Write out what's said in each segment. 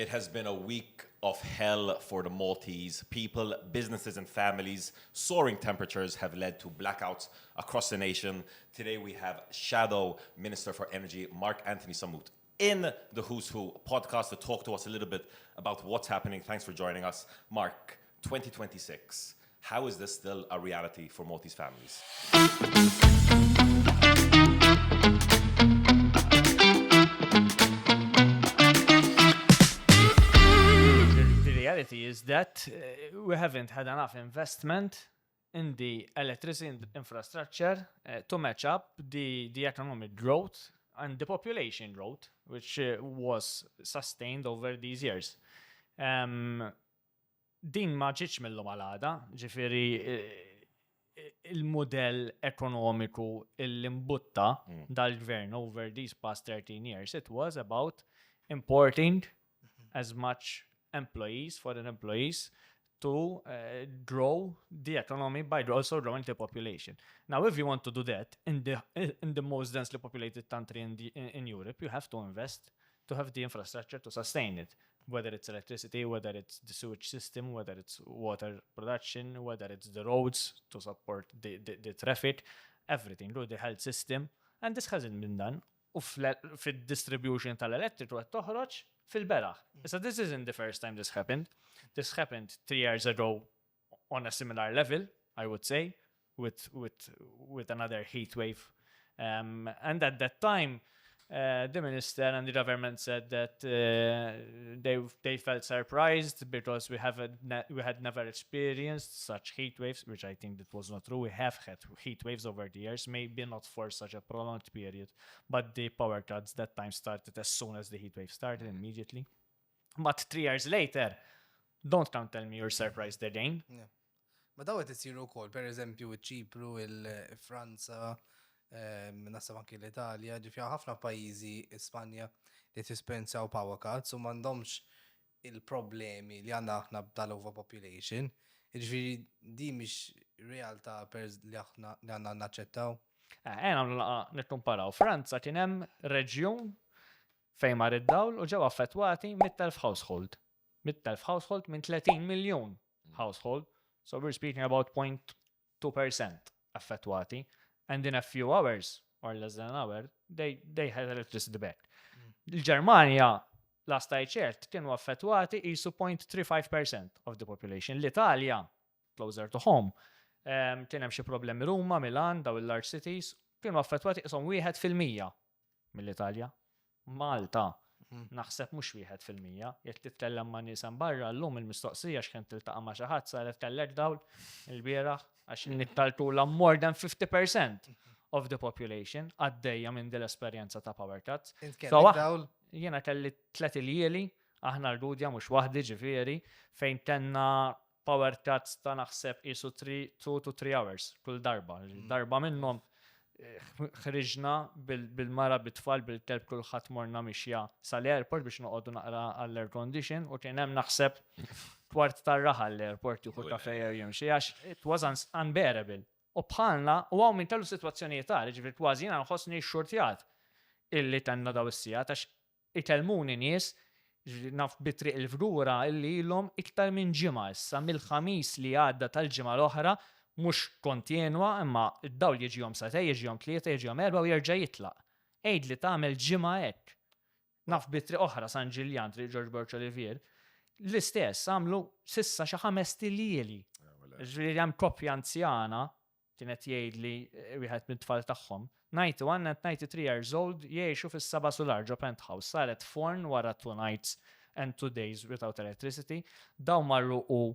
It has been a week of hell for the Maltese. People, businesses, and families. Soaring temperatures have led to blackouts across the nation. Today we have Shadow Minister for Energy, Mark Anthony Sammut, in the Who's Who podcast to talk to us a little bit about what's happening. Thanks for joining us. Mark, 2026. How is this still a reality for Maltese families? The reality is that we haven't had enough investment in the electricity infrastructure to match up the economic growth and the population growth, which was sustained over these years. Din ma ġietx mill-lum għal-għada, ġifieri il-modell ekonomiku l-imbutta dal-gvern over these past 13 years, it was about importing as much employees, foreign employees, to grow the economy by also growing the population. Now, if you want to do that in the most densely populated country in Europe, you have to invest to have the infrastructure to sustain it, whether it's electricity, whether it's the sewage system, whether it's water production, whether it's the roads to support the traffic, everything, the health system. And this hasn't been done. U fil-distribution tal-elettriku għed toħroġ fil-beraħ. So this isn't the first time this happened. This happened 3 years ago on a similar level, I would say, with another heat wave. And at that time, the minister and the government said that they felt surprised because we had never experienced such heat waves, which I think that was not true. We have had heat waves over the years, maybe not for such a prolonged period, but the power cuts that time started as soon as the heat wave started, immediately. But 3 years later, don't come tell me you're surprised again. Yeah. Ma daw qed isiru wkoll, pereżempju ċipru, il-Franza, nasab anki l-Italja, ġifja ħafna pajjiżi, Ispanja, li tispensaw power cuts u m'għandhomx il-problemi li għandna aħna tal-overpopulation. Ġifieri di mhix realtà li aħna li għandna naċċettaw. Nikkumparaw. Franza kien hemm reġjun fejn mar id-dawl u ġew affettwati 100,000 household. 100,000 household minn 30 million household. So we're speaking about 0.2% affettwati. And in a few hours, or less than an hour, they had electricity back. Il-Ġermanja, last I checked, kienu affettwati jisu 0.35% of the population. L-Italja, closer to home, kien hemm xi problemi Ruma, Milan, daw il-large cities, kienu affettwati qishom 1% mill-Italja. Malta, naħseb mhux 1%, jekk titkellem ma' nies hemm barra llum il-mistoqsija x'kien tiltaqa' ma' xi ħadd saret kellek dawl il-bieraħ għax nittaltula more than 50% of the population għaddejja minn din l-esperjenza ta' power cuts. Jiena kelli 3 ilieli, aħna l-Rudja mhux waħdi ġifieri, fejn kellna power cuts ta' naħseb qisu 2 to 3 hours kull darba. Darba minnhom ħriġna bil-mara bit-tfal bil-kelb kulħadd morna mixja sal-airport biex noqogħdu naqra għall-air condition u kien hemm naħseb kwart tar-raħa l-airport jieħu kafejjer jimxi għax it was unbearable. U bħalna u hawn min kellu sitwazzjonijiet tagħha, ġifieri kważi jiena nħossni xxurtjat illi tenna daw is-sigħat għax ikellmuni nies naf bitriq il-Vdura illi ilhom iktar minn ġimgħa issa mill-ħamis li għadda tal-ġimgħa l-oħra mhux kontjenwa imma id-dawl jiġihom satej, jiġihom tlieta, jiġihom erba' u jerġa' jitlaq. Ejd li tagħmel ġimgħa hekk. Naf bitriq oħra San Ġiljan tri George Birch Olivier l-istess għamlu sissa xi 5 ilieli. Ġifieri hemm koppja anzjana kienet jgħidli wieħed mit-tfal tagħhom 91 and 93 years old jgħixu fis-saba' solar ġo penthouse saret forn wara 2 nights and 2 days without electricity. Daw marru u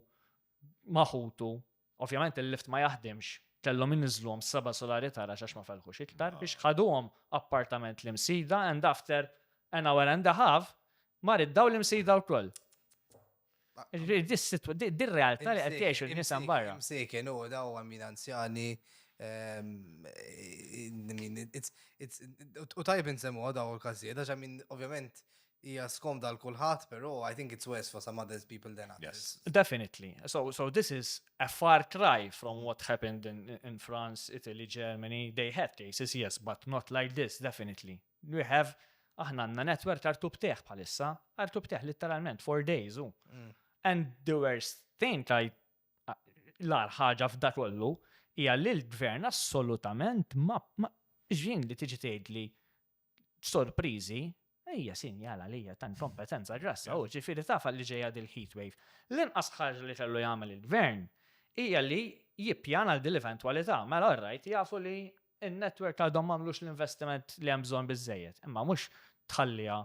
maħutu. Ovvjament il-lift ma jaħdimx, kellhom inniżluhom s-saba' solari tara għax ma felħux iktar biex ħaduhom appartament l-imsida and after an hour and a half mar id-daw l-imsida wkoll. Dir-realtà li qed jgħixu n-nies hemm barra. Imsejken u daw min anzjani u tajb insemmu daw il-każijiet għax ovvjament hija skomda l kulħadd, però I think it's worse for some other people than others. Yes. Definitely. So this is a far cry from what happened in France, Italy, Germany. They had cases, yes, but not like this, definitely. We have aħna għandna network artu bteħ bħalissa, artu bteħ literalment 4 days. And the worst thing, l-ar ħaġa f'da kollu, hija li l-gvern assolutament ma ġvien li tiġi tgħidli sorpriżi, hija sinjala li hija tan kompetenza ġrassa, u ġifieri tafa li ġejja dil heatwave. L-inqas ħaġa li kellu jagħmel il-gvern hija li jippjana l eventwalità. Mela orrajt jafu li in-network għadhom m'għamlux l-investiment li hemm bżonn biżejjed. Imma mhux tħallija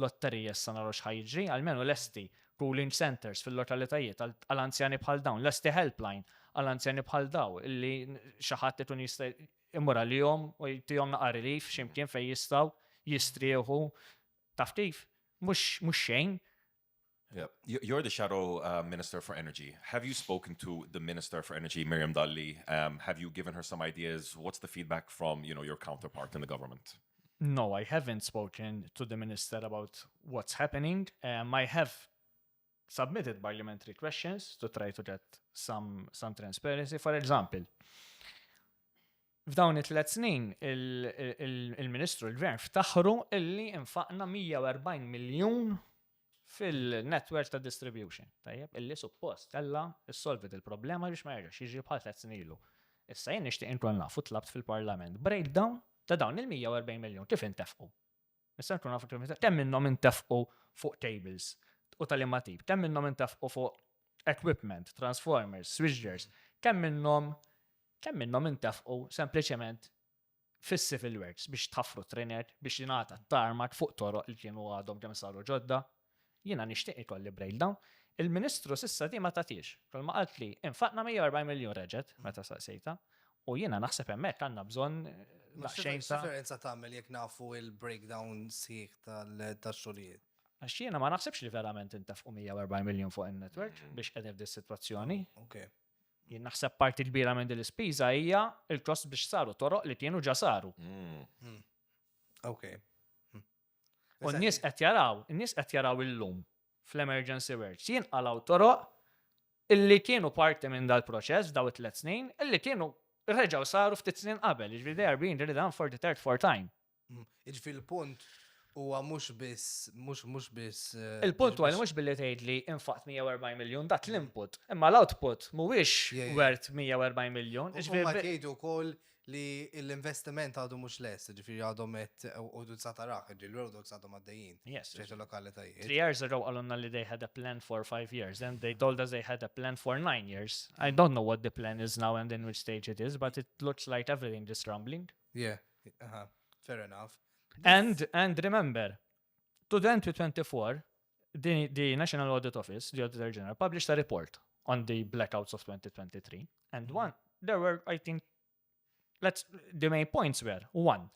lotterija issa naraw x'ħajġri, għalmenu lesti cooling centers fil-lokalitajiet għal-anzjani bħal dawn, lesti helpline għal-anzjani bħal daw, illi xi ħadd ikun jista' immur għalihom u jtihom naqar relief x'imkien fejn jistgħu jistrieħu taf kif, mhux xejn. Yeah. You're the shadow minister for energy. Have you spoken to the minister for energy, Miriam Dalli? Have you given her some ideas? What's the feedback from your counterpart in the government? No, I haven't spoken to the minister about what's happening. I have submitted parliamentary questions to try to get some transparency. For example, f'dawn it-3 snin il-Ministru l-Gvern ftaħru illi infaqna 140 miljun fil-network ta' distribution. Tajjeb, illi suppost tella issolvit il-problema biex ma jerġax jiġi bħal 3 snin ilu. Issa jien nixtieq inkun nafu tlabt fil-Parlament breakdown ta' dawn il-140 miljun kif intefqu. Issa nkun nafu kemm minnhom intefqu fuq tables u tal-imma tip, kemm minnhom intefqu fuq equipment, transformers, switchgears, kemm minnhom intefqu sempliċement fis-civil works biex tħaffru trenet biex jingħata tarmak fuq toroq li kienu għadhom kemm saru ġodda. Jiena nixtieq ikolli breakdown. Il-Ministru s'issa di ma tagħtix. Kolma qalt li infaqna 140 miljun reġet meta saqsejta u jiena naħseb hemmhekk għandna bżonn daqsxejn ta' differenza tagħmel jekk nafu il-breakdown sieħ tax-xogħlijiet. Għax jiena ma naħsibx li verament intefqu 140 miljun fuq in-network biex qegħdin f'dis sitwazzjoni. Okay. Jien naħseb parti kbira minn din l-ispiża hija l-kost biex saru toroq li kienu ġa saru. Okay. U n-nies qed jaraw illum fl-emergency works jinqalgħu toroq illi kienu parti minn dal-proċess f'daw 3 snin, illi kienu reġgħu saru ftit snin qabel, jiġifieri they are being redone for the third, fourth time. Jiġifieri il-punt huwa mhux biss Il-punt huwa li mhux billi tgħidli infaqt 140 miljun dak l-input, imma l-output mhuwiex wert 140 miljun. Huma jgħidu wkoll li l-investiment għadu mhux lest, ġifieri għadhom qed u sa taraħ, il-roadogs għadhom għaddejjin. ċertu lokalitajiet. 3 years ago għalunna li they had a plan for 5 years, then they told us they had a plan for 9 years. I don't know what the plan is now and in which stage it is, but it looks like everything is crumbling. Yeah, fair enough. And remember, to 2024, the National Audit Office, the Auditor General, published a report on the blackouts of 2023. And there were, I think, the main points were, 1,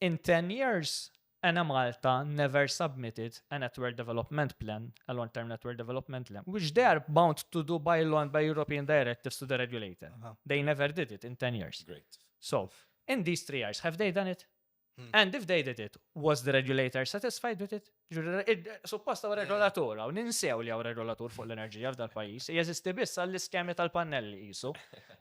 in 10 years, Malta never submitted a network development plan, a long-term network development plan, which they are bound to do by law and by European directives to the regulator. They never did it in 10 years. Great. So, in these 3 years, have they done it? And if they did it, was the regulator satisfied with it? Supposta għu regolatur, għaw ninsew li għaw regolatur fuq l-enerġija f'dal pajis, jeżisti biss għall-iskemi tal-pannelli jisu.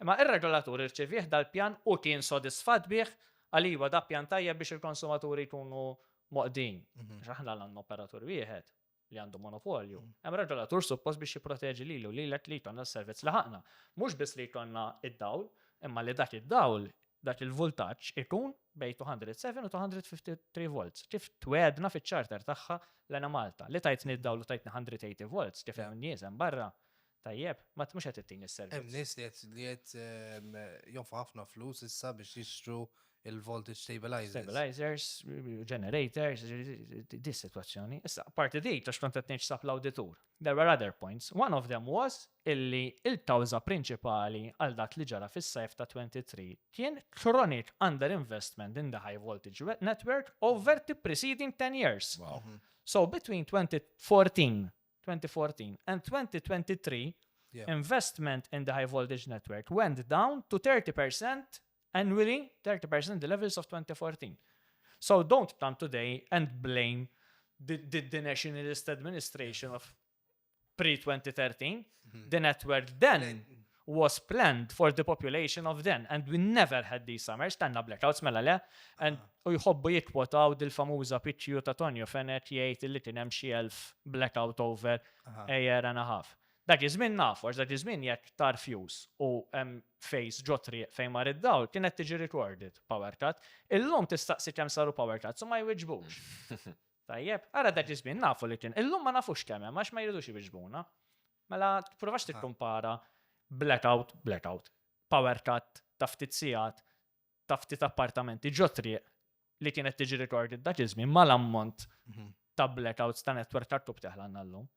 Imma il-regolatur irċevieħ dal-pjan u kien sodisfat bieħ għaliwa da pjan tajja biex il-konsumaturi jkunu moqdin. Xaħna l-għanna operatur wieħed li għandu monopolju. Hemm regolatur suppost biex jiproteġi lilu li l-ek li jtonna s-servizz laħaqna. Mux biss li jtonna id-dawl, imma li dak id-dawl dak il-voltaġġ ikun bej 207 u 253 volts. Kif twedna fiċ-charter tagħha l-Ena Malta. Li tajtni d-dawl u tajtni 180 volts, kif hemm nies hemm barra. Tajjeb, ma mhux qed ittini s-servizz. Hemm nies li qed jonfu ħafna flus issa biex jixtru il-voltage stabilizers, generators, di situazzjoni. Issa, parti di, tax kont qed neċsab l-auditur. There were other points. One of them was illi il-kawża prinċipali għal dak li ġara fis-sajf ta' 23 kien chronic underinvestment in the high voltage network over the preceding 10 years. Wow. So between 2014 and 2023, investment in the high voltage network went down to 30% annually, 30% the levels of 2014. So don't come today and blame the nationalist administration of pre-2013. The network then was planned for the population of then, and we never had these summers, tanna blackouts mela le, and u jħobbu jitwotaw dil-famuża pitju ta' Tonju fenet jgħid li kien hemm xi 1000 blackout over a year and a half. Dak iż-żmien nafu, dak iż-żmien jekk tar fuse u hemm phase ġotri fejn mar id-dawl kienet tiġi recorded power cut. Illum tistaqsi kemm saru power cuts u ma jwiġbux. Tajjeb, ara dak iż-żmien nafu li kien. Illum ma nafux kemm hemm għax ma jridux jiġbuna. Mela tprovax tikkumpara blackout, power cut, ta' ftit sigħat, ta' ftit appartamenti ġotri li kienet tiġi recorded dak iż-żmien mal-ammont ta' blackouts ta' netwerk tartub teħlanna llum.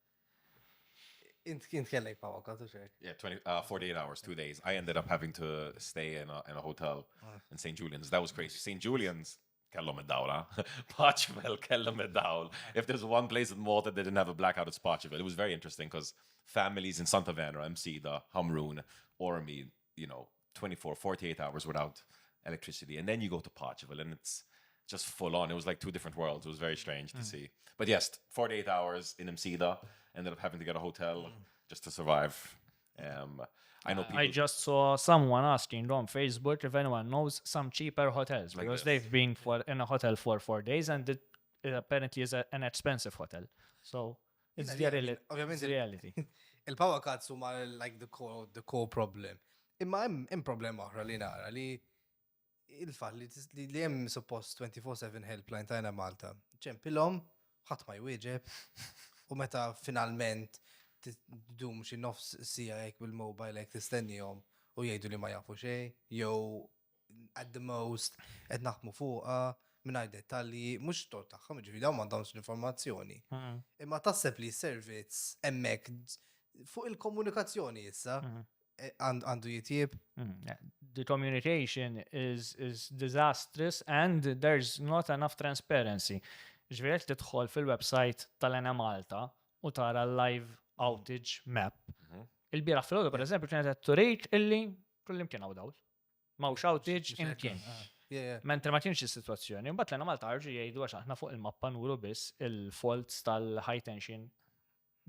Int kien kellek power cut u xejn. Yeah, 48 hours, 2 days. I ended up having to stay in a hotel in St. Julian's. That was crazy. St. Julian's, kellhom id-dawla. Parchville, kellhom id-dawl. If there's one place in Malta that didn't have a blackout, it's Parchville. It was very interesting because families in Santa Venera, Msida, Hamrun, Ormy, 24, 48 hours without electricity. And then you go to Parchville and it's just full on. It was like two different worlds. It was very strange to see. But yes, 48 hours in Msida. Ended up having to get a hotel just to survive. I know people. I just saw someone asking on Facebook if anyone knows some cheaper hotels Like because this. they've been in a hotel for 4 days and it apparently is an expensive hotel. So it's Yeah, the reality. Il-power cuts huma like the core problem. Imma hemm problema oħra li nara li il-fatt li hemm suppost 24/7 helpline tajna Malta. Ċempilhom ħadd ma jwieġeb u meta finalment tidum xi nofs sija hekk bil-mobile hekk tistennihom u jgħidu li ma jafu xejn, jew at the most qed naħdmu fuqha mingħajr dettalji mhux tot tagħhom, jiġifieri dawn m'għandhomx l-informazzjoni. Imma taħseb li s-servizz hemmhekk fuq il-komunikazzjoni issa għandu jitjieb. The communication is disastrous and there's not enough transparency. Ġvierek tidħol fil-website tal-Ena Malta u tara live outage map. Il-biraħ fil-ħodu, per eżempju, kienet turejt illi kullim kien għaw dawl. Mawx outage imkien. Mentre ma kienx is-sitwazzjoni. Mbagħad l-Ena Malta ħarġu jgħidu għax aħna fuq il-mappa nuru biss il-faults tal-high tension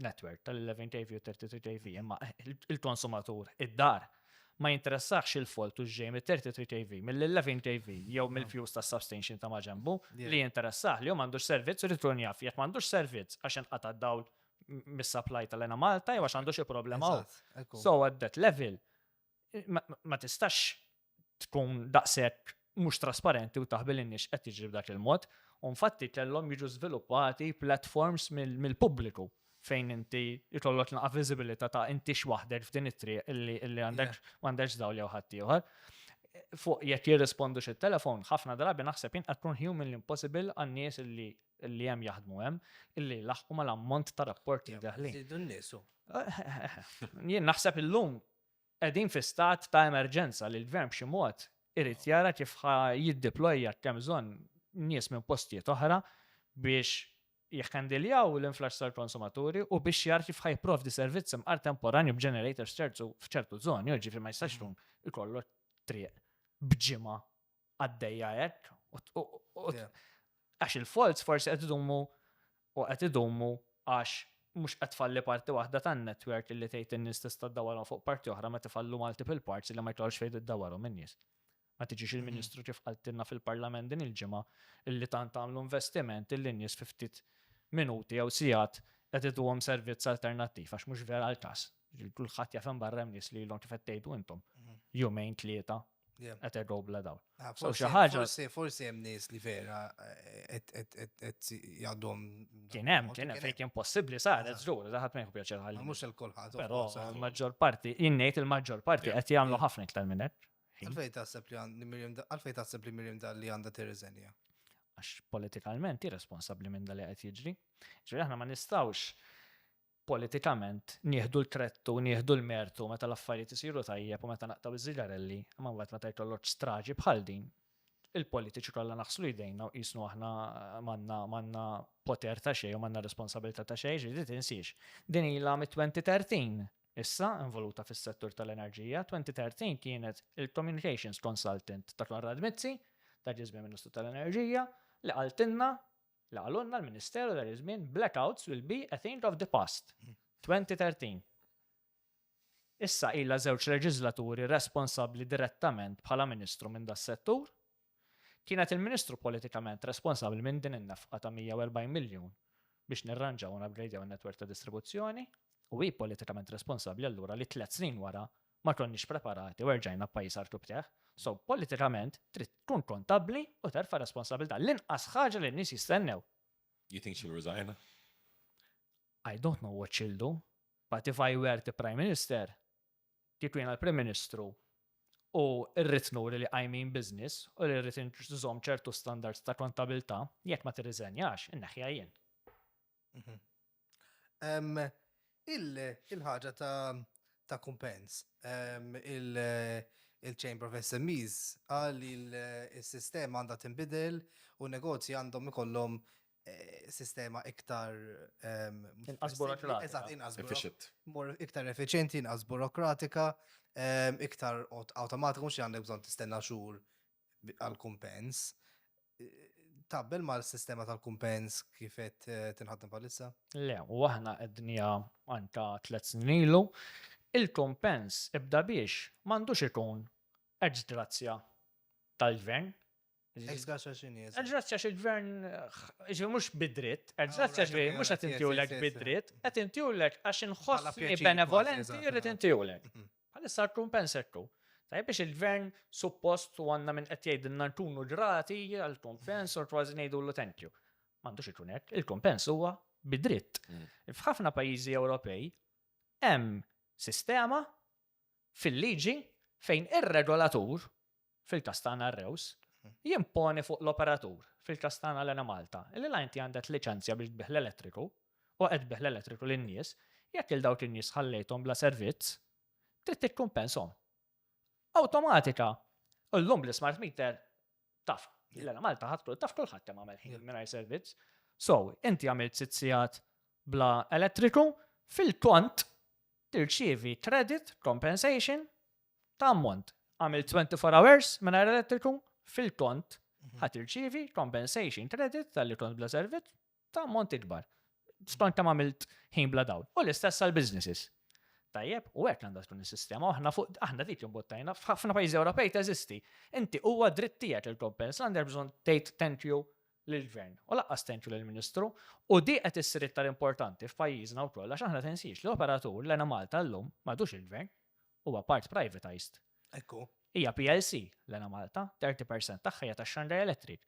network tal-11 kV u 33 kV. Imma il-konsumatur, id-dar, ma jinteressax il-fault u ġej mill-33 kV, mill-11 kV, jew mill-fuse tas substation ta' maġembu, li jinteressax li jew m'għandux servizz u ritrun jaf, jekk m'għandux servizz għax inqata' d-dawl mis-supply tal-Ena Malta jew għax għandu xi problema hawn. So at that level ma tistax tkun daqshekk mhux trasparenti u taħbil in-nies qed tiġri b'dak il-mod, u infatti kellhom jiġu żviluppati platforms mill-pubbliku fejn inti jkollok naqa' visibilità ta' inti x'waħdek f'din it-triq illi m'għandekx dawl jew ħadd ieħor. Fuq jekk jirrispondu xit-telefon, ħafna drabi naħseb jien qed tkun human impossible għan-nies illi hemm jaħdmu hemm illi laħqu mal-ammont ta' rapporti daħlin. Jien naħseb illum qegħdin fi stat ta' emerġenza li l-gvern b'xi mod irid jara kif jiddeployja kemm bżonn nies minn postijiet oħra biex jikandiljaw l-inflax tal-konsumaturi u biex jar kif ħajprovdi servizz imqar temporanju b'generators f'ċertu żoni, ġifri ma jistax tkun ikollu triq b'ġimgħa għaddejja hekk. Għax il-faults forsi qed idumu għax mhux qed tfalli parti waħda tan-netwerk li tgħid in-nies tista' ddawwarhom fuq parti oħra meta ifallu multiple parts li ma jkollx fejn iddawwarhom in-nies. Ma tiġix il-Ministru kif qaltilna fil-Parlament din il-ġimgħa illi tant għamlu investiment illi n-nies fi ftit minuti jew sigħat qed idduhom servizz alternattiv għax mhux vera l-każ. Kulħadd jaf hemm barra hemm nies li ilhom kif qed tgħidu intom. Jumejn tlieta qed irgħu bla dawl. Forsi hemm nies li vera qed jgħaddhom. Kien hemm fejn kien possibbli saret żgur, ħadd ma jieħu pjaċir ħalli. Mhux il-kulħadd. Però l-maġġor parti, innejt il-maġġor parti qed jagħmlu ħafna iktar minn hekk. Għalfej taħseb li Miriam li għandha tirriżenja? Għax politikalment irresponsabbli minn da li qed jiġri. Ġifieri aħna ma nistgħux politikament nieħdu l-krettu, nieħdu l-mertu meta l-affarijiet isiru tajjeb u meta naqtaw iż-żigarelli, imma mbagħad meta jkollok straġi bħal din. Il-politiċi kollha naħslu jdejna u qisnu aħna m'għandna poter ta' xejn u m'għandna responsabilità ta' xejn, ġifieri tinsiex. Din ilha mit-2013. Issa, involuta fis-settur tal-enerġija, 2013 kienet il-Communications Consultant ta' Konrad Mizzi, ta' ġizmin Ministru tal-Enerġija, li qaltilna, li għalunna l-Ministeru ta' ġizmin blackouts will be a thing of the past. 2013. issa illa żewġ leġislaturi responsabbli direttament bħala ministru minn das-settur. Kienet il-ministru politikament responsabbli minn din in-nefqa ta' 140 miljun biex nirranġaw u nabgradjaw in-netwerk ta' distribuzzjoni u hi politikament responsabbli allura li 3 snin wara ma konniex preparati u rġajna pajjiż artu bteħ. So politikament trid tkun kontabbli u terfa' responsabilità l-inqas ħaġa li n-nies jistennew. You think she'll resign? I don't know what she'll do, but if I were the Prime Minister, tikwina l-Prim Ministru u irrid nuri li I mean business u li irrid inżomm ċertu standards ta' kontabilità, jekk ma tirriżenjax, inneħħija jien. Il-ħaġa ta' kumpens, il-Chamber of SMEs għal il-sistema għandha tinbidel u negozji għandhom ikollhom sistema iktar Inqas burokratika. Eżatt, inqas Efficient. iktar effiċjenti, inqas burokratika, iktar awtomatiku mhux għandek bżonn tistenna xhur għall-kumpens. Tabbel mal-sistema tal-kumpens kif qed tinħaddem bħalissa? Le, u aħna qednija anka 3 snin ilu, il-kumpens ibda biex m'għandux ikun eġgrazzja tal-gvern. Ex-gaxa xini, Eġgrazzja xil-gvern, mux bidrit, eġgrazzja Alright, okay, mux alright, għat intijulek yes, yes, yes. bidrit, għat intijulek għax Bħala nħoss pjaċir benevolenti kważi, jirrit eżatt, intijulek. Għalissa kumpensekku. Tajb biex il-gvern suppost u għanna minn qed jgħidilna nkunu ġrati għal-kumpens u kważi ngħidu l thank you. M'għandux ikun hekk, il-kumpens huwa bidritt. F'ħafna pajjiżi Ewropej hemm sistema fil-liġi fejn ir-regolatur fil-kastana r-rews jimponi fuq l-operatur fil-kastana l-ena Malta. Il-lajnti għandet licenzja biex tbiħ l-elettriku u qed tbiħ l-elettriku lin-nies, jekk il-dawk in-nies ħallejthom bla servizz, trid tikkumpenshom. Awtomatika. Llum bl-smart meter taf. L-ena Malta ħadklu taf kulħadd hemm għamel ħin mingħajr servizz. So, inti għamilt 6 sigħat bla elettriku, fil-kont tirċievi credit compensation ta' ammont. Għamilt 24 hours mingħajr elettriku, fil-kont ħat irċievi compensation credit tal-li kont bla servizz ta' ammont ikbar. Skont kemm għamilt ħin bla dawl. U l-istess għall-businesses. Tajjeb, u hekk għandha tkun is-sistema, aħna dik imbuttajna f'ħafna pajjiżi Ewropej teżisti. Inti huwa dritt tiegħek il-kompens għandek bżonn tgħid thank you lill-gvern u laqqas thank you lill-Ministru u di qed issir iktar importanti f'pajjiżna wkoll għax aħna tensix l-operatur l-ena Malta llum m'għadux il-gvern huwa part privatized. Ekku. Hija PLC l-ena Malta, 30% tagħha hija tax-Xandra Electric.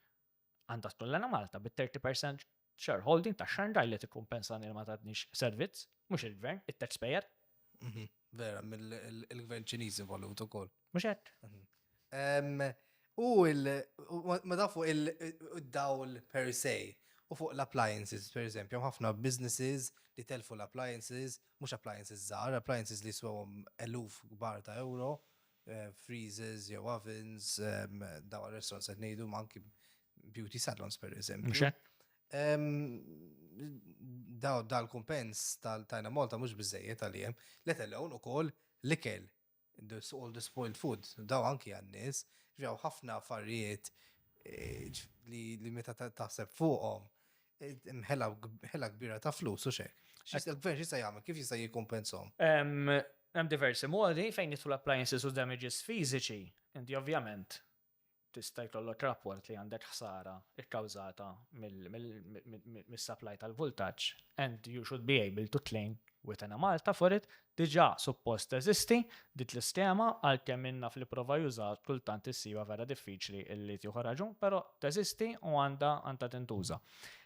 Għandha tkun l-ena Malta bit-30% shareholding tax-Xandra li tikkumpensani li ma tagħtniex servizz, mhux il-gvern, it-taxpayer. Vera, mill-gvern ċiniż involut ukoll. Mhux hekk. Ma dafu il-dawl per se u fuq l-appliances, per eżempju, ħafna businesses li telfu l-appliances, mhux appliances żgħar, appliances li swawhom eluf kbar ta' euro, freezers, jew ovens, daw restaurants qed ngħidu ma anki beauty salons per eżempju. Mhux hekk. Daw dal-kumpens tal-tajna Malta mhux biżejjed għalihom, let alone ukoll l-ikel, all the spoiled food, daw anki għan-nies, ġew ħafna affarijiet li meta taħseb fuqhom ħela kbira ta' flus u xek. Il-gvern x'jista' jagħmel, kif jista' jikkumpensahom? Hemm diversi modi fejn jidħlu appliances u damages fiżiċi. Inti ovvjament tista' jkollok rapport li għandek ħsara ikkawżata mis-supply tal-voltaġġ and you should be able to claim with an Malta for it. Diġà suppost teżisti dit l-iskema għalkemm minna fl-prova jużat kultant issiba vera diffiċli illi tieħu raġun, però teżisti u għandha tintuża.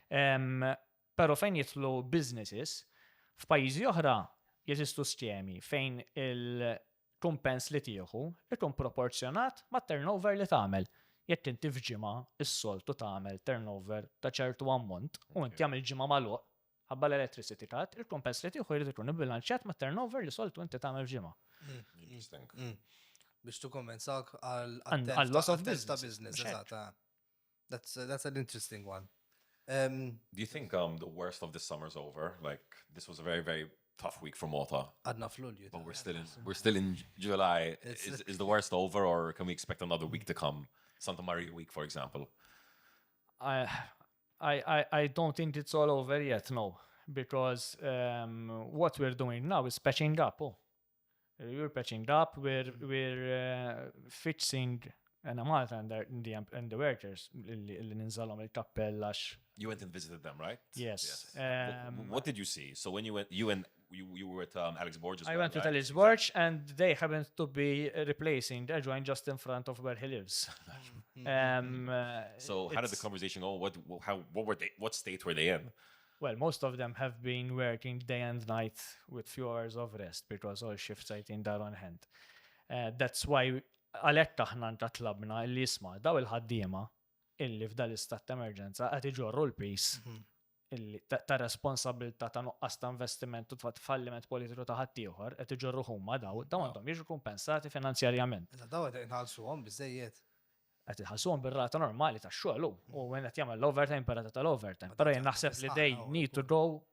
Però fejn jidħlu businesses f'pajjiżi oħra jeżistu skemi fejn il-kumpens li tieħu ikun proporzjonat mat-turnover li tagħmel. Jekk inti f'ġimgħa is-soltu tagħmel turnover ta' ċertu ammont u inti għamil ġimgħa magħluq ħabba l-electricity cut, il-kumpens li tieħu jrid ikun ibbilanċjat mat-turnover li soltu inti tagħmel f'ġimgħa. Biex tukkompensak Għal loss of business. That's an interesting one. Do you think the worst of this summer's over? Like this was a very, very tough week for Malta. Għadna fl-Ulju. But we're still in July. Is the worst over, or can we expect another week to come? Santa Maria week, for example. I don't think it's all over yet, no. Because what we're doing now is patching up. We're patching up, we're fixing and Malta and the workers اللي ninżalhom il-kappella You went and visited them, right? Yes. What did you see? So when you went, you were with Alex Borges. I went to Alex Borges and they happened to be replacing the joint just in front of where he lives. So how did the conversation go? What state were they in? Well, most of them have been working day and night with few hours of rest because all shifts are in their own hand. That's why għalhekk aħna ntatlabna li jisma' daw il-ħaddiema illi f'dal istat ta' emerġenza qed iġorru l-peace illi ta' responsabilità ta' nuqqas ta' investiment u ta' falliment politiku ta' ħaddieħor qed iġorru huma daw għandhom jiġu kumpensati finanzjarjament. Daw qed inħallsuhom biżejjed. Qed iħallsuhom bir-rata normali tax-xogħol u wien qed jagħmel l-overtime perata tal-overtime. Però jien naħseb li they need to go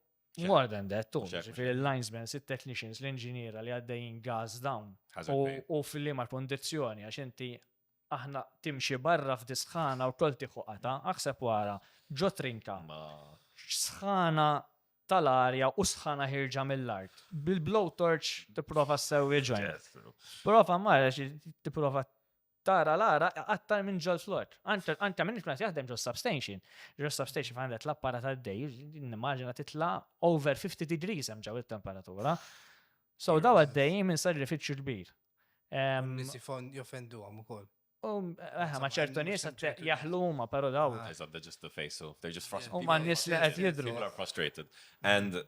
more than that too. Ġifieri l-linesmen, it-technicians, l-inġiniera li għaddejjin gas down u fil-liema kondizzjoni għax inti aħna timxi barra f'disħana u tolti ħuqata, aħseb wara ġo trinka. Sħana tal-arja u sħana ħirġa mill-art. Bil-blowtorch tipprova ssewwi ġojn. Prova marra tipprova tara l-ara għattar minn ġol flot. Anta minn ikun jaħdem ġol substation. Ġol substation għandet l-apparat għaddej, nimmaġina titla over 50 degrees hemm ġew il-temperatura. So daw għaddej minn sarri fitxu kbir. Nis joffendu għam ukoll. Ma ċertu nies jaħlu ma pero daw. They're just the face, so they're just frustrated. Ma nies li qed jidru. People are frustrated. And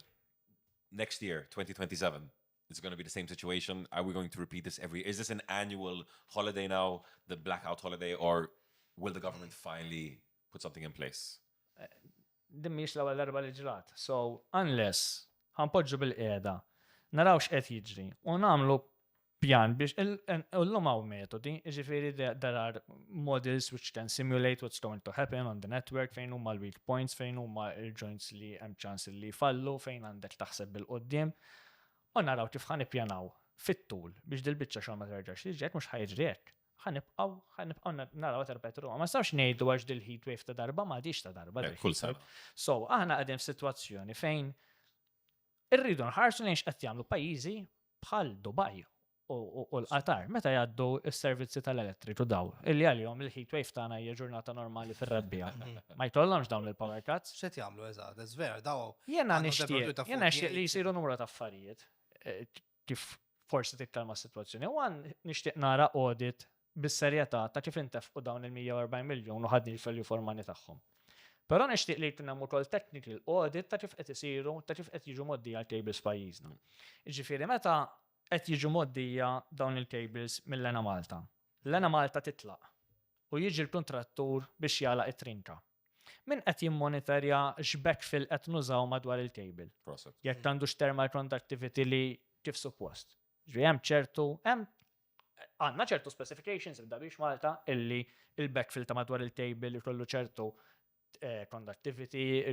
next year, 2027, it's going to be the same situation. Are we going to repeat this is this an annual holiday now, the blackout holiday, or will the government finally put something in place? Dimmiex l-ewwel darba li ġrat. So, unless ħanpoġġu bil-qiegħda, narawx qed jiġri u nagħmlu pjan biex illum hawn metodi, jiġifieri there are models which can simulate what's going to happen on the network, fejn huma l-weak points, fejn huma l-joints li hemm ċans li jfallu, fejn għandek taħseb bil-qudiem. U naraw kif ħanippjanaw fit-tul biex dil-biċċa xogħol ma terġax jiġri mhux ħajġri hekk. Ħanibqgħu naraw terpetru. Ma nistgħux ngħidu għax dil-heat wave ta' darba m'għadix ta' darba. Kull sena. So aħna qegħdin f'sitwazzjoni fejn irridu nħarsu lejn x'qed jagħmlu pajjiżi bħal Dubai u l-Qatar meta jgħaddu s-servizzi tal-elettriku daw. Illi għalihom il-heat wave tagħna hija ġurnata normali fir-rebbija. Ma jkollhomx dawn il-power cuts. X'qed jagħmlu eżatt, that's vera, daw. Jiena nixtieq li jsiru numru ta' affarijiet kif forsi tikkalma s-sitwazzjoni. U nixtieq nara audit bis-serjetà ta' kif intefqu dawn il-140 miljun u ħadni l-value money tagħhom. Però nixtieq li jkun hemm ukoll technical audit ta' kif qed isiru, ta' kif qed jiġu moddija l-cables pajjiżna. Jiġifieri meta qed jiġu moddija dawn il-cables mill-Lena Malta. L-Lena Malta titlaq u jiġi l-kontrattur biex jagħlaq it-trinka. Min qed jimmonitorja x'backfill qed nużaw madwar il-cable. Jekk għandux thermal conductivity li kif suppost. Hemm għandna ċertu specifications ibda biex Malta illi il-backfill ta' madwar il-cable jkollu ċertu conductivity,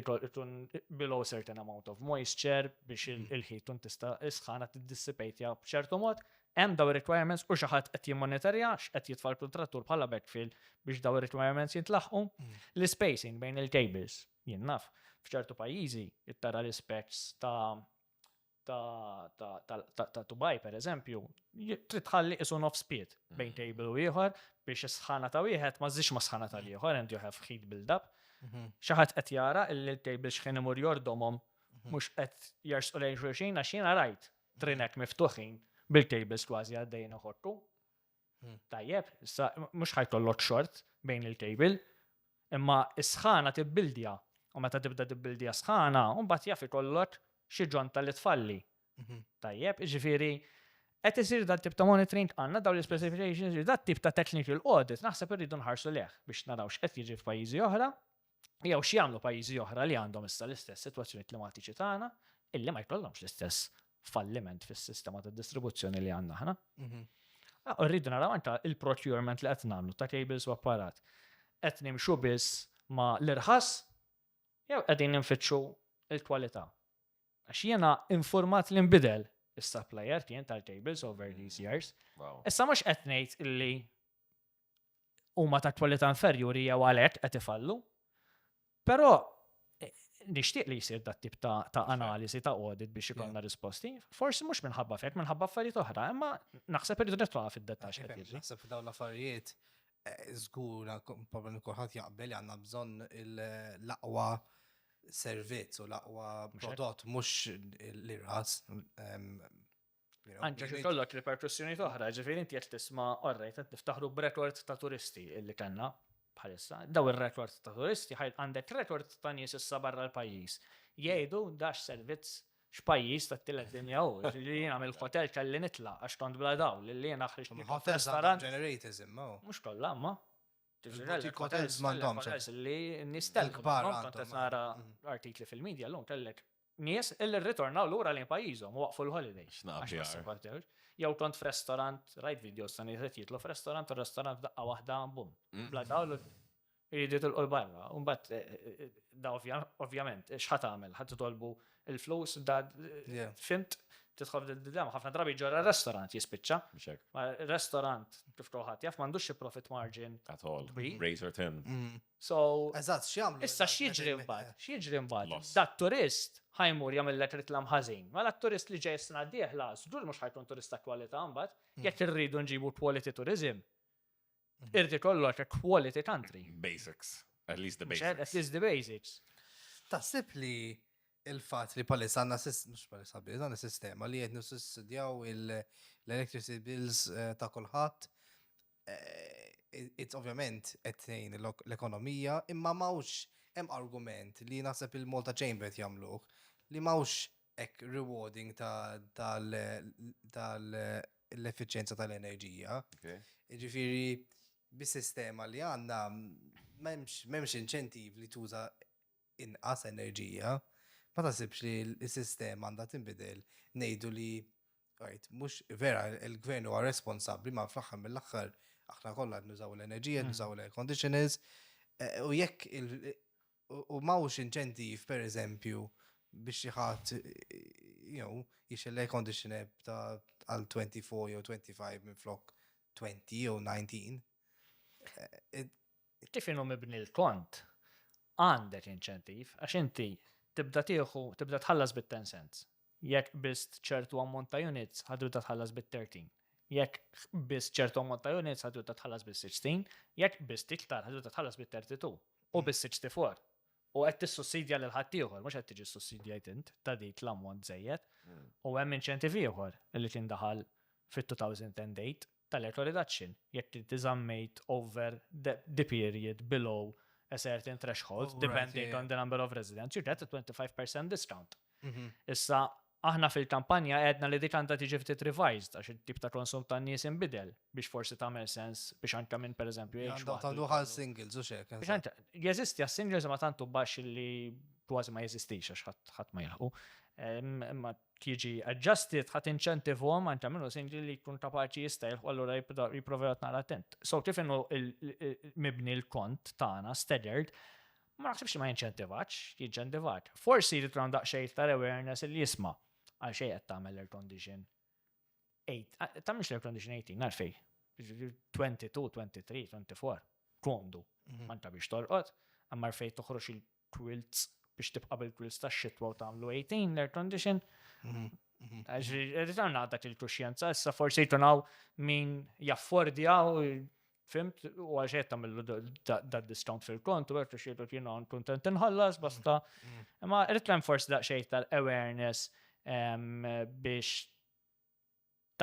below certain amount of moisture biex il-heat tista' isħana tiddissipate b'ċertu mod. Hemm daw requirements u xi ħadd qed jimmonitorja x'qed jitfal kontrattur bħala backfill biex daw requirements jintlaħqu. L-spacing bejn il-cables jien naf f'ċertu pajjiżi jittara l-specs ta' Dubai pereżempju trid tħalli isu off speed bejn cable u ieħor biex is-sħana ta' wieħed ma żix ma' sħana tal-ieħor and you have heat build up. Xi ħadd qed jara li l-cables x'kien imur jordhomhom mhux qed jarsqu lejn xulxin għax jiena rajt trinek miftuħin bil-cables kważi għaddejjin uħortu. Tajjeb, issa mhux ħajkollok short bejn il-cable, imma is-sħana tibbildja u meta tibda tibbildja sħana u mbagħad jaf ikollok xi ġonta li tfalli. Tajjeb, jiġifieri qed isir dat tip ta' monitoring għandna dawn l-specifications li dat tip ta' technical audit naħseb irridu nħarsu leh biex naraw x'qed jiġi f'pajjiżi oħra jew x'jagħmlu pajjiżi oħra li għandhom issa l-istess sitwazzjoni klimatiċi tagħna illi ma jkollhomx l-istess falliment fis-sistema ta' distribuzzjoni li għandna aħna. Rridu naraw anke il-procurement li qed nagħmlu ta' cables u apparat. Qed nimxu biss ma' l-irħas jew qegħdin ninfittxu l-kwalità. Għax jiena informat li nbidel is-supplier kien tal-cables over these years. Issa mhux qed ngħid illi huma ta' kwalità inferjuri jew għalhekk qed ifallu. Però nixtieq li jsir dat tip ta' analisi ta' audit biex ikollna risposti. Forsi mhux minħabba fek, minħabba affarijiet oħra, imma naħseb irridu nitlaqa fid-dettax qed jiġri. Naħseb f'dawn l-affarijiet żgur probabli kulħadd jaqbel li għandna bżonn l-aqwa servizz u l-aqwa prodott mhux l-irħas. Anke xi kollok riperkussjoni oħra, ġifieri inti qed tisma' orrejt qed niftaħru b'rekord ta' turisti illi kellna bħalissa. Daw ir-rekord ta' turisti għandek rekord ta' nies issa barra l-pajjiż. Jgħidu dax servizz x'pajjiż tat-tielet dinja hu, li jiena mill-hotel kelli nitlaq għax kont bla dawl, li jiena ħriġt Hotels għandhom generators imma. Mhux kollha ma. Hotels m'għandhomx. Li nistel Il-kbar kont qed nara artikli fil-medja llum kellek nies illi rritornaw lura lejn pajjiżhom u waqfu l-holidays. Jew kont f'restorant, rajt videos ta' nies qed jitlu f'restorant u restorant daqqa waħda bum. Bla dawl jridu tilqu barra. U mbagħad da ovvjament x'ħat tagħmel? Ħadd titolbu il-flus da fimt tidħol d-dam ħafna drabi ġara restorant jispiċċa. Ma restorant kif kulħadd jaf m'għandux xi profit margin at all. Razor thin. So Eżatt, x'jagħmlu? issa x'jiġri mbagħad? X'jiġri mbagħad? Dat turist ħajmur jagħmellek ritlam ħażin. Mela t-turist li ġej sena d-dieħla, żgur mhux ħajkun turist ta' kwalità mbagħad. Jekk irridu nġibu quality tourism, irrid ikollok a quality country. Basics. At least the At basics. least the basics. Taħseb li il-fatt li palissa għandna sistema li qed nissussidjaw l-electricity bills ta' kulħadd, it's ovvjament qed tgħin l-ekonomija, imma m'hawnx hemm argument li naħseb il-Malta Chamber qed jagħmluh li m'hawnx hekk rewarding tal-effiċjenza tal-enerġija. Jiġifieri bis-sistema li għandna m'hemmx inċentiv li tuża inqas enerġija. Ma taħsibx li l-sistema għandha tinbidel ngħidu li mhux vera il-gvern huwa responsabbli ma fl-aħħar mill-aħħar aħna kollha nużaw l-enerġija, nużaw l-air conditioners u jekk u m'hawnx inċentiv pereżempju biex xi ħadd jixel l-air conditioner għal 24 jew 25 minflok 20 jew 19. Kif inhu mibni l-kont għandek inċentiv għax inti tibda tħallas bit-10 cents. Jekk bist ċertu ammont ta' units ħadu tħallas bit-13. Jekk bist ċertu ammont ta' units ħadu tħallas bit-16. Jekk bist iktar ħadu tħallas bit-32 u bit-64. U qed tissussidja lil ħadd ieħor, mhux qed tiġi sussidjajt int ta' dik l-ammont żejjed. U hemm inċentiv ieħor li tindaħal fit-2008 tal-eco reduction jekk tiżammejt over the period below a certain threshold, depending on the number of residents, you get a 25% discount. Issa, aħna fil-kampanja għedna li dik għandha tiġi ftit revised, għax il-tip ta' konsum ta' nies inbidel biex forsi tagħmel sens biex anke minn pereżempju Għandu għal singles u xek. Jeżisti għas-singles ma tantu baxx li kważi ma jeżistix għax ħadd ma jilħu. Ma tiġi adjusted ħadd inċentivhom anke minnu single li jkun kapaċi jistajl u allura jipprovew nara attent. So kif inhu mibni l-kont tagħna staggered, ma naħsibx ma jinċentivax, jinċentivat. Forsi jrid tram daqsxejn ta' awareness li jisma' għal xejn qed tagħmel air condition 8. Tagħmilx air condition 18 għalfej. 22, 23, 24. Kondu. Ma anta biex torqod, amma fejn toħroġ il-quilts biex tibqa' bil-quilts tax-xitwa u tagħmlu 18 air condition. Rrid dak il-kuxjenza, issa forsi jtunaw min jaffordjaw fimt, u għaxet tagħmlu da discount fil-kont, u għertu xielu kienu għan kontent inħallas, basta. Ma rrid hemm forsi daqsxejn tal-awareness biex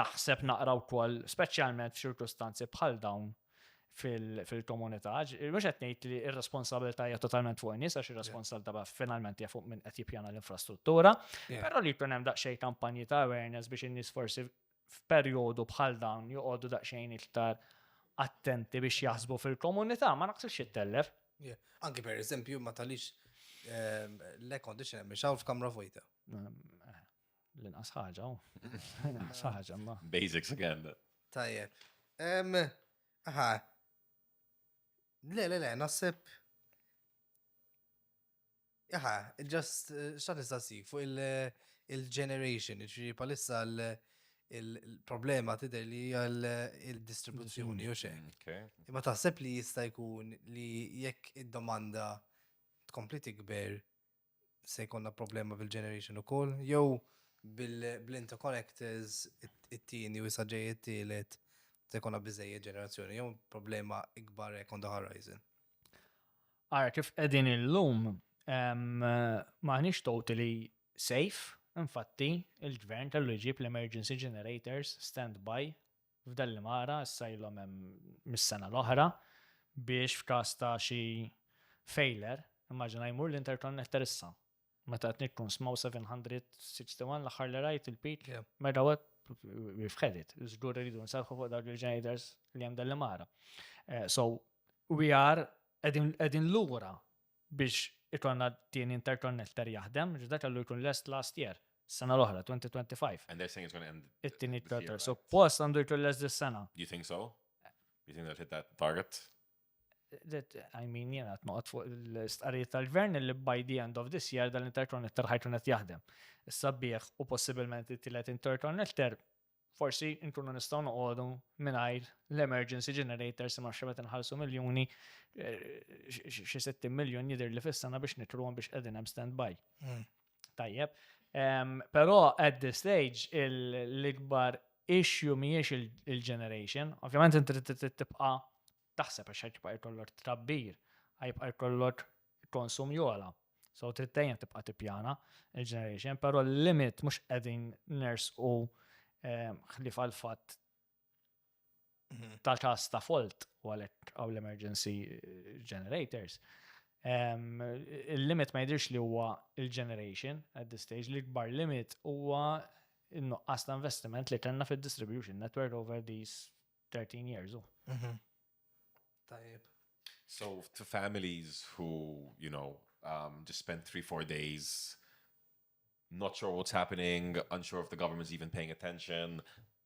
taħseb naqra wkoll, speċjalment f'ċirkustanzi bħal dawn fil-komunità. Mhux qed ngħid li r-responsabilità hija totalment fuq in-nies għax ir-responsabilità finalment hija fuq min qed jippjana l-infrastruttura, però li jkun hemm daqsxejn kampanji ta' awareness biex in-nies forsi f'perjodu bħal dawn joqogħdu daqsxejn iktar attenti biex jaħsbu fil-komunità, ma naqsibx jittellef. Anki pereżempju ma talix l-air conditioner biex hawn f'kamra vojta. L-inqas ħaġa, l-inqas ħaġa ma. Basics again. Tajjeb. Aha. Le, naħseb. Aha, just x'għad nista' ssib fuq il-generation, ġifieri palissa il-problema tidher li hija il-distribuzzjoni u xejn. Imma taħseb li jista' jkun li jekk id-domanda tkompli tikber se jkollna problema bil-generation ukoll, jew bil-interconnectors it-tieni u issa ġej it-tielet se jkollna biżejjed ġenerazzjoni, jew problema ikbar hekk on the horizon. Ara, kif qegħdin illum, maħniex totally safe, infatti, il-gvern kellu jġib l-emergency generators stand-by f'dalli mara s-sajlhom hemm mis-sena l-oħra biex f'każ ta' xi failure, immaġina jmur l-interconnector issa. Meta qed nitkun smaw 761 l-aħħar li rajt il-peak, Yeah. meta what we've had it. Żgur iridu nsaħħu fuq dawk il-generators li hemm dalli mara. So we are qegħdin lura biex ikonna tieni interconnector jaħdem, ġda kellu jkun last year, sena l-oħra, 2025. And they're saying it's going to end. It-tieni this year, interconnector. right? So post għandu jkun less this sena. You think so? You think they'll hit that target? I mean, jena t-noqot fuq l-istqarijiet tal-gvern li by the end of this year dal-interconnector ħajkun qed jaħdem. Issa bieħ u possibilment it-tielet interconnector forsi nkunu nistgħu noqogħdu mingħajr l-emergency generators imma xebet inħallsu miljuni xi 60 miljun jidher li fis-sena biex nitruhom biex qegħdin hemm stand-by. Tajjeb. Però at this stage l-ikbar issue mhijiex il-generation. Ovvjament inti tibqa' taħseb għax ħajbqa' jkollok trabbir, ħajbqa' jkollok konsum jola. So trid tibqa' tippjana il-generation, però l-limit mhux qegħdin nersqu ħlif għal fatt tal-każ ta' fault u għalhekk hawn l-emergency generators. Il-limit ma jidhirx li huwa il-generation at this stage, l-ikbar limit huwa in-nuqqas ta' investiment li kellna fid-distribution network over these 13 years. Tajjeb. So to families who, just spent 3-4 days, not sure what's happening, unsure if the government's even paying attention,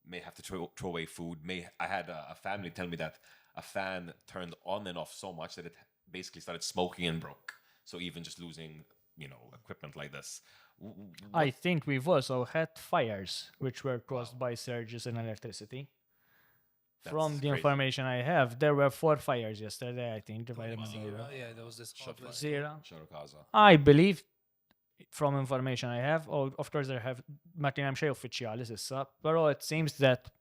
may have to throw away food. I had a family tell me that a fan turned on and off so much that it basically started smoking and broke. So even just losing, equipment like this. I think we've also had fires which were caused by surges in electricity. From the crazy. information I have, there were 4 fires yesterday, I think, if I remember. Yeah, there was this conflict. Zero. Sharukaza. I believe, from information I have, of course there have, ma kien hemm xejn uffiċjali s'issa, però it seems that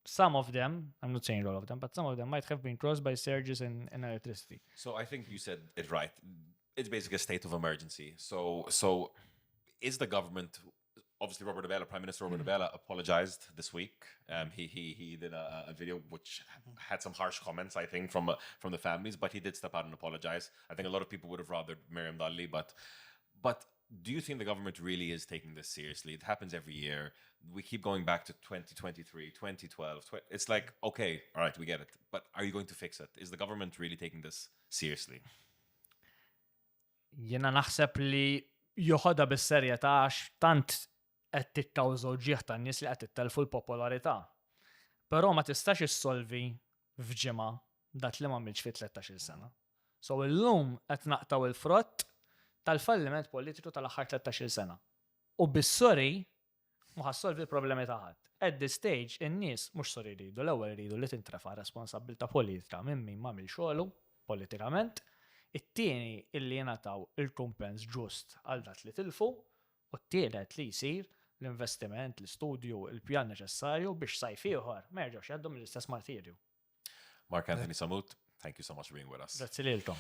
some of them, I'm not saying all of them, but some of them might have been caused by surges in electricity. So I think you said it right. It's basically a state of emergency. So is the government, obviously Prime Minister Robert Abela apologized this week. He did a video which had some harsh comments, I think, from the families, but he did step out and apologize. I think a lot of people would have rathered Miriam Dalli, but do you think the government really is taking this seriously? It happens every year. We keep going back to 2023, 2012. It's like, okay, all right, we get it. But are you going to fix it? Is the government really taking this seriously? Jiena naħseb li joħodha bis-serjetà għax tant qed tikkawżaw ġieħ tan-nies li qed tittelfu l-popolarità. Però ma tistax issolvi f'ġimgħa dak li m'għamilx fi 13-il sena. So illum qed naqtaw il-frott tal-falliment politiku tal-aħħar 13-il sena. U bis-sori ma ħassolvi l-problemi ta' ħadd. At this stage, in-nies mhux sori jridu, l-ewwel iridu li tintrefa' responsabbilta politika minn min m'għamil xogħlu politikament, it-tieni illi jingħataw il-kumpens ġust għal dak li tilfu, u t-tielet li jsir l-investiment, l-istudju, il-pjan neċessarju biex sajf ieħor ma jerġgħux jgħaddu mill-istess martirju. Mark Anthony Sammut, thank you so much for being with us. Grazzi lilkom.